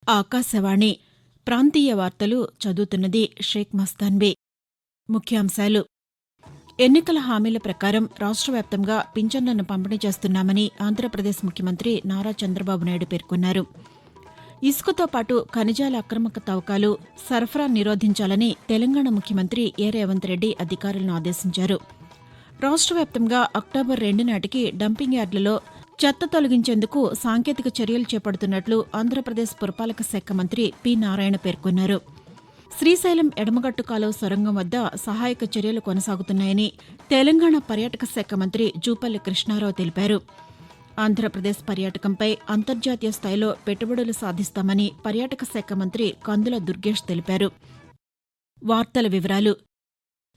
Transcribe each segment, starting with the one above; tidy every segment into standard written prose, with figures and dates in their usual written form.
ఆకాశవాణి ప్రాంతీయ వార్తలు చదువుతున్నది షేక్ మస్తాన్బీ. ముఖ్యాంశాలు: ఎన్నికల హామీల ప్రకారం రాష్ట్ర వ్యాప్తంగా పింఛన్లను పంపిణీ చేస్తున్నామని ఆంధ్రప్రదేశ్ ముఖ్యమంత్రి నారా చంద్రబాబు నాయుడు పేర్కొన్నారు. ఇసుకతో పాటు ఖనిజాల అక్రమ తవ్వకాలు, సరఫరా నిరోధించాలని తెలంగాణ ముఖ్యమంత్రి ఏ రేవంత్ రెడ్డి అధికారులను ఆదేశించారు. రాష్ట్ర వ్యాప్తంగా అక్టోబర్ 2 నాటికి డంపింగ్ యార్డులలో చెత్త తొలగించేందుకు సాంకేతిక చర్యలు చేపడుతున్నట్లు ఆంధ్రప్రదేశ్ పురపాలక శాఖ మంత్రి పి. నారాయణ పేర్కొన్నారు. శ్రీశైలం ఎడమగట్టు కాలువ సొరంగం వద్ద సహాయక చర్యలు కొనసాగుతున్నాయని తెలంగాణ పర్యాటక శాఖ మంత్రి జూపల్లి కృష్ణారావు తెలిపారు. ఆంధ్రప్రదేశ్ పర్యాటకంపై అంతర్జాతీయ స్థాయిలో పెట్టుబడులు సాధిస్తామని పర్యాటక శాఖ మంత్రి కందుల దుర్గేష్ తెలిపారు. వార్తల వివరాలు: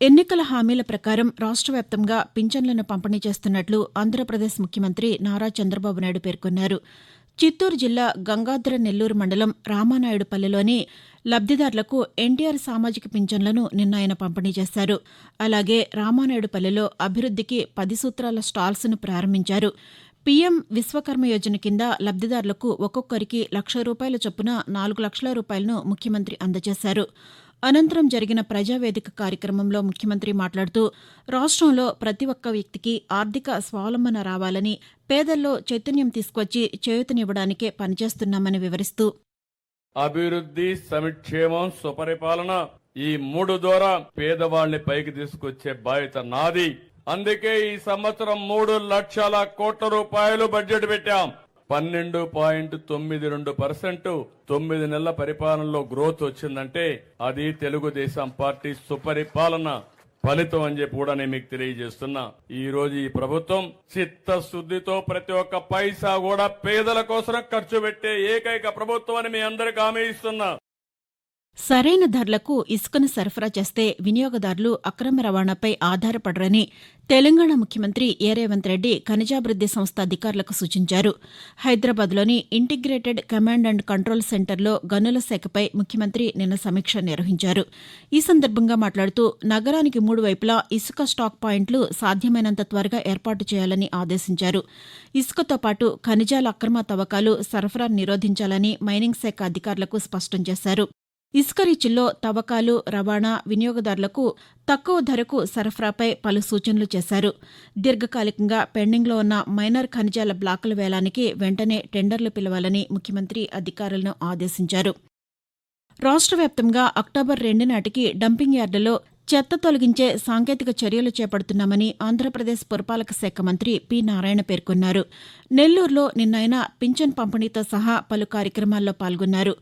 ఎన్నికల హామీల ప్రకారం రాష్ట్ర వ్యాప్తంగా పింఛన్లను పంపిణీ చేస్తున్నట్లు ఆంధ్రప్రదేశ్ ముఖ్యమంత్రి నారా చంద్రబాబు నాయుడు పేర్కొన్నారు. చిత్తూరు జిల్లా గంగాధర నెల్లూరు మండలం రామానాయుడుపల్లెలోని లబ్దిదారులకు ఎన్టీఆర్ సామాజిక పింఛన్లను నిన్న ఆయన పంపిణీ చేశారు. అలాగే రామానాయుడుపల్లెలో అభివృద్దికి 10 సూత్రాల స్టాల్స్ను ప్రారంభించారు. పీఎం విశ్వకర్మ యోజన కింద లబ్దిదారులకు ఒక్కొక్కరికి ₹1,00,000 చొప్పున 4 లక్షల రూపాయలను ముఖ్యమంత్రి అందజేశారు. అనంతరం జరిగిన ప్రజావేదిక కార్యక్రమంలో ముఖ్యమంత్రి మాట్లాడుతూ, రాష్ట్రంలో ప్రతి ఒక్క వ్యక్తికి ఆర్థిక స్వావలంబన రావాలని, పేదల్లో చైతన్యం తీసుకొచ్చి చేయూతనివ్వడానికే పనిచేస్తున్నామని వివరిస్తూ, అభివృద్ధి, సంక్షేమం, సుపరిపాలన ఈ 3 ద్వారా పేదవాళ్ని పైకి తీసుకొచ్చే బాధ్యత నాది. అందుకే ఈ సంవత్సరం 3 లక్షల కోట్ల రూపాయలు బడ్జెట్ పెట్టాం. 12.92% 9 నెలల పరిపాలనలో గ్రోత్ వచ్చిందంటే అది తెలుగుదేశం పార్టీ సుపరిపాలన ఫలితం అని చెప్పి కూడా నేను మీకు తెలియజేస్తున్నా. ఈ రోజు ఈ ప్రభుత్వం చిత్తశుద్దితో ప్రతి ఒక్క పైసా కూడా పేదల కోసం ఖర్చు పెట్టే ఏకైక ప్రభుత్వం అని మీ అందరికీ హామీ ఇస్తున్నా. సరైన ధరలకు ఇసుకను సరఫరా చేస్తే వినియోగదారులు అక్రమ రవాణాపై ఆధారపడరని తెలంగాణ ముఖ్యమంత్రి ఏ రేవంత్ రెడ్డి ఖనిజాభివృద్ది సంస్థ అధికారులకు సూచించారు. హైదరాబాద్లోని ఇంటిగ్రేటెడ్ కమాండ్ అండ్ కంట్రోల్ సెంటర్లో గనుల శాఖపై ముఖ్యమంత్రి నిన్న సమీక్ష నిర్వహించారు. ఈ సందర్భంగా మాట్లాడుతూ, నగరానికి 3 వైపులా ఇసుక స్టాక్ పాయింట్లు సాధ్యమైనంత త్వరగా ఏర్పాటు చేయాలని ఆదేశించారు. ఇసుకతో పాటు ఖనిజాల అక్రమ తవ్వకాలు, సరఫరా నిరోధించాలని మైనింగ్ శాఖ అధికారులకు స్పష్టం చేశారు. ఇసుక రీచుల్లో తవ్వకాలు, రవాణా, వినియోగదారులకు తక్కువ ధరకు సరఫరాపై పలు సూచనలు చేశారు. దీర్ఘకాలికంగా పెండింగ్లో ఉన్న మైనర్ ఖనిజాల బ్లాకుల వేలానికి వెంటనే టెండర్లు పిలవాలని ముఖ్యమంత్రి అధికారులను ఆదేశించారు. రాష్ట్ర వ్యాప్తంగా అక్టోబర్ 2 నాటికి డంపింగ్ యార్డులలో చెత్త తొలగించే సాంకేతిక చర్యలు చేపడుతున్నామని ఆంధ్రప్రదేశ్ పురపాలక శాఖ మంత్రి పి. నారాయణ పేర్కొన్నారు. నెల్లూరులో నిన్న ఆయన పింఛన్ పంపిణీతో సహా పలు కార్యక్రమాల్లో పాల్గొన్నారు.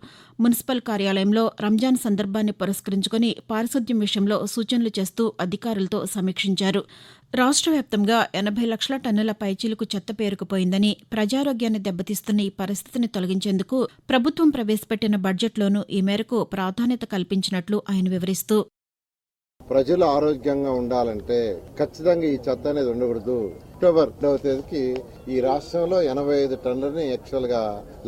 మున్సిపల్ కార్యాలయంలో రంజాన్ సందర్భాన్ని పురస్కరించుకుని పారిశుద్ధ్యం విషయంలో సూచనలు చేస్తూ అధికారులతో సమీక్షించారు. రాష్ట్ర వ్యాప్తంగా 80 లక్షల టన్నుల పైచీలకు చెత్త పేరుకుపోయిందని, ప్రజారోగ్యాన్ని దెబ్బతీస్తున్న ఈ పరిస్థితిని తొలగించేందుకు ప్రభుత్వం ప్రవేశపెట్టిన బడ్జెట్లోనూ ఈ మేరకు ప్రాధాన్యత కల్పించినట్లు ఆయన వివరిస్తూ, ప్రజలు ఆరోగ్యంగా ఉండాలంటే ఖచ్చితంగా ఈ చెత్త అనేది ఉండకూడదు. అక్టోబర్ 2వ తేదీకి ఈ రాష్ట్రంలో 85 టన్నులని యాక్చువల్ గా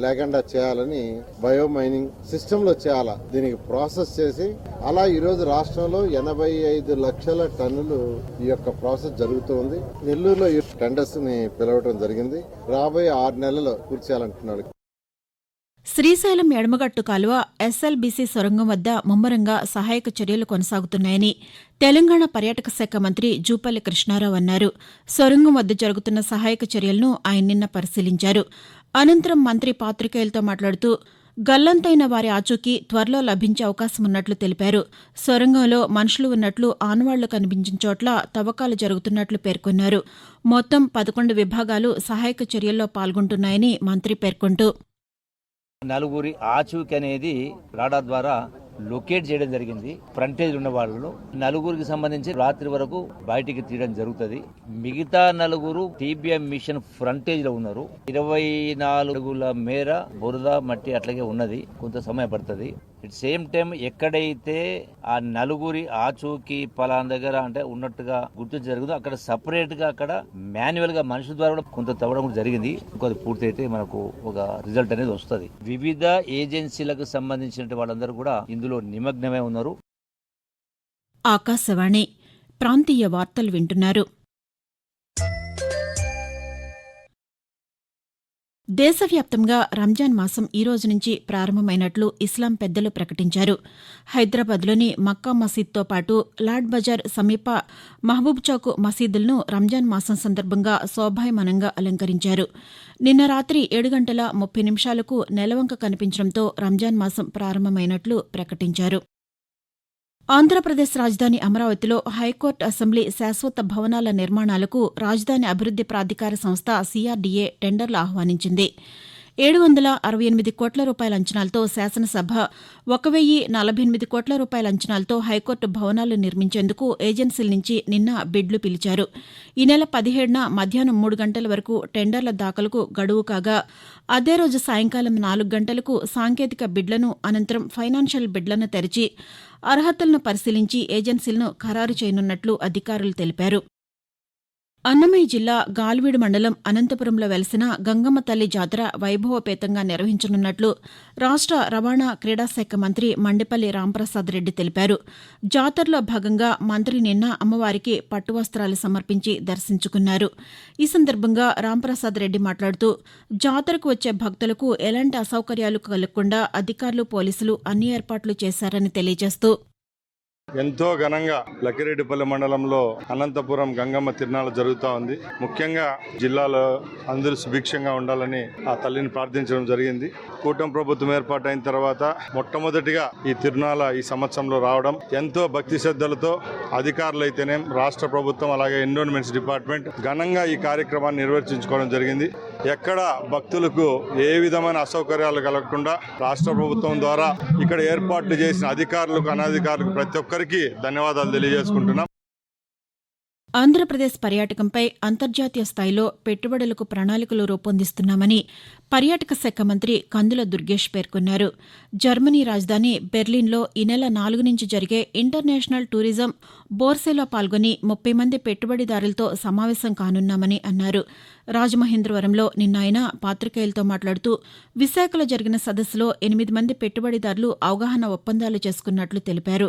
లేకుండా చేయాలని బయో మైనింగ్ సిస్టమ్ లో చేయాలా, దీనికి ప్రాసెస్ చేసి అలా ఈ రోజు రాష్ట్రంలో 85 లక్షల టన్నులు ఈ యొక్క ప్రాసెస్ జరుగుతుంది. నెల్లూరులో ఈ టెండర్స్ ని పిలవడం జరిగింది. రాబోయే 6 నెలల్లో పూర్తి చేయాలంటున్నాడు. శ్రీశైలం ఎడమగట్టు కాలువ ఎస్ఎల్బీసీ సొరంగం వద్ద ముమ్మరంగా సహాయక చర్యలు కొనసాగుతున్నాయని తెలంగాణ పర్యాటక శాఖ మంత్రి జూపల్లి కృష్ణారావు అన్నారు. సొరంగం వద్ద జరుగుతున్న సహాయక చర్యలను ఆయన నిన్న పరిశీలించారు. అనంతరం మంత్రి పాతికేయులతో మాట్లాడుతూ, గల్లంతైన వారి ఆచూకీ త్వరలో లభించే అవకాశం ఉన్నట్లు తెలిపారు. సొరంగంలో మనుషులు ఉన్నట్లు ఆనవాళ్లు కనిపించిన చోట్ల తవ్వకాలు జరుగుతున్నట్లు పేర్కొన్నారు. మొత్తం 11 విభాగాలు సహాయక చర్యల్లో పాల్గొంటున్నాయని మంత్రి పేర్కొంటూ, నలుగురి ఆచూకీ అనేది రాడార్ ద్వారా లొకేట్ చేయడం జరిగింది. ఫ్రంటేజ్ ఉన్న వాళ్ళు నలుగురికి సంబంధించి రాత్రి వరకు బయటికి తీయడం జరుగుతుంది. మిగతా నలుగురు టీబీఎం మిషన్ ఫ్రంటేజ్ లో ఉన్నారు. 24 అడుగుల మేర బురద మట్టి అట్లాగే ఉన్నది. కొంత సమయం పడుతుంది. ఇట్ సేమ్ టైం ఎక్కడైతే ఆ నలుగురి ఆచూకీ పలానా దగ్గర అంటే ఉన్నట్టుగా గుర్తు జరుగుతుందో అక్కడ సపరేట్ గా అక్కడ మాన్యువల్ గా మనుషుల ద్వారా కూడా కొంత తవ్వడం కూడా జరిగింది. ఇంకొక పూర్తి అయితే మనకు ఒక రిజల్ట్ అనేది వస్తుంది. వివిధ ఏజెన్సీలకు సంబంధించిన వాళ్ళందరూ కూడా ఇందులో నిమగ్నమై ఉన్నారు. ఆకాశవాణి ప్రాంతీయ వార్తలు వింటున్నారు. దేశవ్యాప్తంగా రంజాన్ మాసం ఈ రోజు నుంచి ప్రారంభమైనట్లు ఇస్లాం పెద్దలు ప్రకటించారు. హైదరాబాద్లోని మక్కా మసీద్తో పాటు లాడ్ బజార్ సమీప మహబూబ్ చౌక్ మసీదులను రంజాన్ మాసం సందర్భంగా శోభాయమానంగా అలంకరించారు. నిన్న రాత్రి 7:30 నెలవంక కనిపించడంతో రంజాన్ మాసం ప్రారంభమైనట్లు ప్రకటించారు. ఆంధ్రప్రదేశ్ రాజధాని అమరావతిలో హైకోర్టు అసెంబ్లీ శాశ్వత భవనాల నిర్మాణాలకు రాజధాని అభివృద్ది ప్రాధికార సంస్థ CRDA టెండర్లు ఆహ్వానించింది. 768 కోట్ల రూపాయల అంచనాలతో శాసనసభ 1048 కోట్ల రూపాయల అంచనాలతో హైకోర్టు భవనాలు నిర్మించేందుకు ఏజెన్సీల నుంచి నిన్న బిడ్లు పిలిచారు. ఈ నెల 17న మధ్యాహ్నం 3 గంటల వరకు టెండర్ల దాఖలుకు గడువు కాగా అదే రోజు సాయంకాలం 4 గంటలకు సాంకేతిక బిడ్లను అనంతరం ఫైనాన్షియల్ బిడ్లను తెరిచి అర్హతలను పరిశీలించి ఏజెన్సీలను ఖరారు చేయనున్నట్లు అధికారులు తెలిపారు. అన్నమయ్య జిల్లా గాల్వీడు మండలం అనంతపురంలో వెలసిన గంగమ్మ తల్లి జాతర వైభవోపేతంగా నిర్వహించనున్నట్లు రాష్ట్ర రవాణా క్రీడాశాఖ మంత్రి మండిపల్లి రాంప్రసాద్ రెడ్డి తెలిపారు. జాతరలో భాగంగా మంత్రి నిన్న అమ్మవారికి పట్టు వస్త్రాలు సమర్పించి దర్శించుకున్నారు. ఈ సందర్భంగా రాంప్రసాద్ రెడ్డి మాట్లాడుతూ జాతరకు వచ్చే భక్తులకు ఎలాంటి అసౌకర్యాలు కలగకుండా అధికారులు, పోలీసులు అన్ని ఏర్పాట్లు చేశారని తెలియజేస్తూ ఎంతో ఘనంగా లక్కిరెడ్డిపల్లి మండలంలో అనంతపురం గంగమ్మ తిరునాళ జరుగుతూ ఉంది. ముఖ్యంగా జిల్లాలో అందరూ సుభిక్షంగా ఉండాలని ఆ తల్లిని ప్రార్థించడం జరిగింది. కూటమి ప్రభుత్వం ఏర్పాటైన తర్వాత మొట్టమొదటిగా ఈ తిరునాళ ఈ సంవత్సరంలో రావడం ఎంతో భక్తి శ్రద్ధలతో అధికారులు అయితేనేం, రాష్ట్ర ప్రభుత్వం అలాగే ఎన్విరాన్మెంట్స్ డిపార్ట్మెంట్ ఘనంగా ఈ కార్యక్రమాన్ని నిర్వర్తించుకోవడం జరిగింది. ఎక్కడ భక్తులకు ఏ విధమైన అసౌకర్యాలు కలగకుండా రాష్ట్ర ప్రభుత్వం ద్వారా ఇక్కడ ఏర్పాట్లు చేసిన అధికారులకు, అనధికారులకు ప్రతి ఒక్కరికి ధన్యవాదాలు తెలియజేసుకుంటున్నాం. ఆంధ్రప్రదేశ్ పర్యాటకంపై అంతర్జాతీయ స్థాయిలో పెట్టుబడులకు ప్రణాళికలు రూపొందిస్తున్నామని పర్యాటక శాఖ మంత్రి కందుల దుర్గేష్ పేర్కొన్నారు. జర్మనీ రాజధాని బెర్లిన్లో ఈ నెల 4 నుంచి జరిగే ఇంటర్నేషనల్ టూరిజం బోర్సేలో పాల్గొని 30 మంది పెట్టుబడిదారులతో సమావేశం కానున్నామని అన్నారు. రాజమహేంద్రవరంలో నిన్న ఆయన పాతికేయులతో మాట్లాడుతూ విశాఖలో జరిగిన సదస్సులో 8 మంది పెట్టుబడిదారులు అవగాహన ఒప్పందాలు చేసుకున్నట్లు తెలిపారు.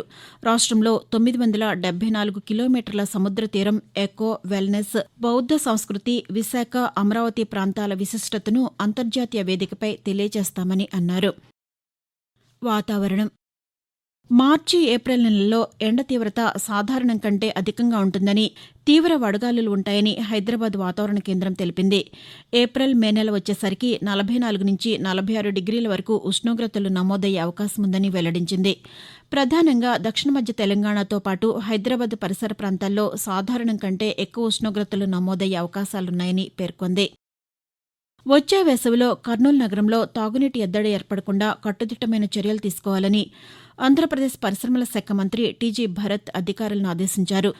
రాష్ట్రంలో 974 కిలోమీటర్ల సముద్ర తీరం, ఎకో, వెల్నెస్, బౌద్ధ సంస్కృతి, విశాఖ, అమరావతి ప్రాంతాల విశిష్టతను అంతర్జాతీయ వేదికపై తెలియజేస్తామని అన్నారు. వాతావరణం మార్చి, ఏప్రిల్ నెలల్లో ఎండ తీవ్రత సాధారణం కంటే అధికంగా ఉంటుందని, తీవ్ర వడగాలులు ఉంటాయని హైదరాబాద్ వాతావరణ కేంద్రం తెలిపింది. ఏప్రిల్, మే నెల వచ్చేసరికి 44 నుంచి 46 డిగ్రీల వరకు ఉష్ణోగ్రతలు నమోదయ్యే అవకాశం ఉందని వెల్లడించింది. ప్రధానంగా దక్షిణ మధ్య తెలంగాణతో పాటు హైదరాబాద్ పరిసర ప్రాంతాల్లో సాధారణం కంటే ఎక్కువ ఉష్ణోగ్రతలు నమోదయ్యే అవకాశాలున్నాయని పేర్కొంది. వచ్చే వేసవిలో కర్నూలు నగరంలో తాగునీటి ఎద్దడి ఏర్పడకుండా కట్టుదిట్టమైన చర్యలు తీసుకోవాలని ఆంధ్రప్రదేశ్ పరిశ్రమల శాఖ మంత్రి టీజీ భరత్ అధికారులను ఆదేశించారు.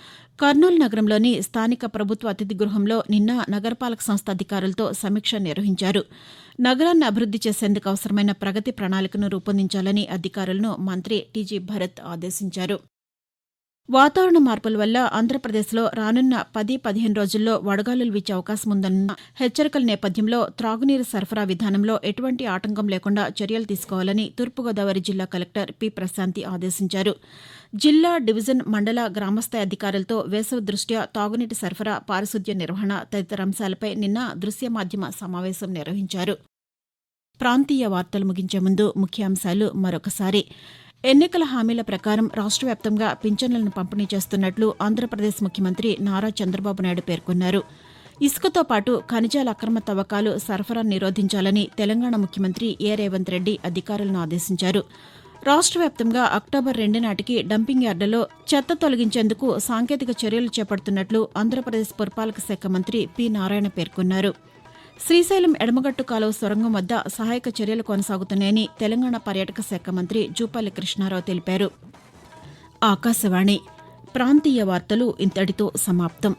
కర్నూలు నగరంలోని స్థానిక ప్రభుత్వ అతిథి గృహంలో నిన్న నగరపాలక సంస్థ అధికారులతో సమీక్ష నిర్వహించారు. నగరాన్ని అభివృద్ది చేసేందుకు అవసరమైన ప్రగతి ప్రణాళికను రూపొందించాలని అధికారులను మంత్రి టీజీ భరత్ ఆదేశించారు. వాతావరణ మార్పుల వల్ల ఆంధ్రప్రదేశ్లో రానున్న 10-15 రోజుల్లో వడగాలులు వీచే అవకాశం ఉందన్న హెచ్చరికల నేపథ్యంలో త్రాగునీరు సరఫరా విధానంలో ఎటువంటి ఆటంకం లేకుండా చర్యలు తీసుకోవాలని తూర్పుగోదావరి జిల్లా కలెక్టర్ పి. ప్రశాంతి ఆదేశించారు. జిల్లా, డివిజన్, మండల, గ్రామస్థాయి అధికారులతో వేసవి దృష్ట్యా తాగునీటి సరఫరా, పారిశుద్ధ్య నిర్వహణ తదితర అంశాలపై నిన్న దృశ్య మాధ్యమ సమావేశం నిర్వహించారు. ప్రాంతీయ వార్తలు ముగించే ముందు ముఖ్యాంశాలు మరొకసారి. ఎన్నికల హామీల ప్రకారం రాష్ట్ర వ్యాప్తంగా పింఛన్లను పంపిణీ చేస్తున్నట్లు ఆంధ్రప్రదేశ్ ముఖ్యమంత్రి నారా చంద్రబాబు నాయుడు పేర్కొన్నారు. ఇసుకతో పాటు ఖనిజాల అక్రమ తవ్వకాలు, సరఫరా నిరోధించాలని తెలంగాణ ముఖ్యమంత్రి ఏ. రేవంత్ రెడ్డి అధికారులను ఆదేశించారు. రాష్ట్ర వ్యాప్తంగా అక్టోబర్ 2 నాటికి డంపింగ్ యార్డులలో చెత్త తొలగించేందుకు సాంకేతిక చర్యలు చేపడుతున్నట్లు ఆంధ్రప్రదేశ్ పురపాలక శాఖ మంత్రి పి. నారాయణ పేర్కొన్నారు. శ్రీశైలం ఎడమగట్టు కాలువ సొరంగం వద్ద సహాయక చర్యలు కొనసాగుతున్నాయని తెలంగాణ పర్యాటక శాఖ మంత్రి జూపల్లి కృష్ణారావు తెలిపారు. ఆకాశవాణి ప్రాంతీయ వార్తలు ఇంతటితో సమాప్తం.